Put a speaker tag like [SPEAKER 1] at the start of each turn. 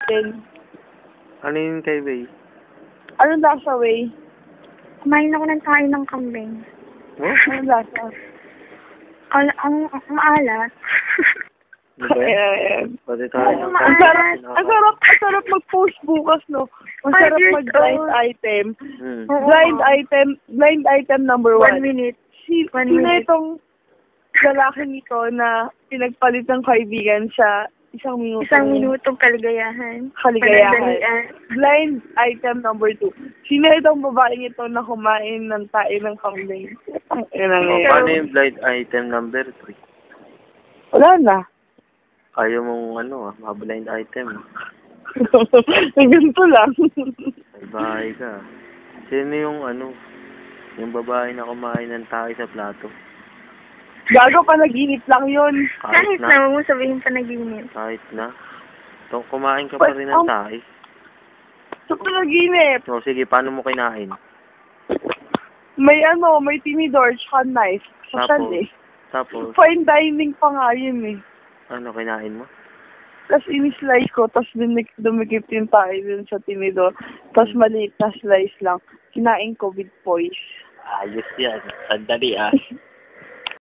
[SPEAKER 1] Then,
[SPEAKER 2] Ano yung kay Way?
[SPEAKER 1] ano lasa, Way?
[SPEAKER 3] Kumain ako ng tayo ng kambing.
[SPEAKER 2] Huh?
[SPEAKER 1] Ano lasa?
[SPEAKER 3] Ang maalat.
[SPEAKER 1] Ayan.
[SPEAKER 2] Pwede tayo ng
[SPEAKER 1] Ang sarap mag-post bukas, no? Ang sarap mag-blind item. Blind item number 1.
[SPEAKER 3] 1 minute.
[SPEAKER 1] Sino itong lalaki nito na pinagpalit ng kaibigan sa 1 minuto?
[SPEAKER 3] 1 minutong kaligayahan.
[SPEAKER 1] Kaligayahan. Blind item number 2. Sino itong babaeng ito na kumain ng tae ng kambing?
[SPEAKER 2] Paano yung blind item number 3?
[SPEAKER 1] Wala na.
[SPEAKER 2] Ayaw mong blind item.
[SPEAKER 1] Ganito lang.
[SPEAKER 2] Ay, bahay ka. Sino yung yung babae na kumain ng tae sa plato?
[SPEAKER 1] Gago, panaginip lang yun.
[SPEAKER 3] Kahit na, huwag mo sabihin panaginip.
[SPEAKER 2] Kahit na. Kumain ka pa rin ng tae.
[SPEAKER 1] Sa panaginip.
[SPEAKER 2] O sige, paano mo kinain?
[SPEAKER 1] May tinidor, tsaka knife.
[SPEAKER 2] Tapos,
[SPEAKER 1] Fine dining pa nga yun eh.
[SPEAKER 2] ano kinain mo?
[SPEAKER 1] Tapos in-slice ko, tapos dumikip yung tayo dun sa tinidor. Tapos maliit na slice lang. Kinain ko with poise.
[SPEAKER 2] Ayos yan. Sandali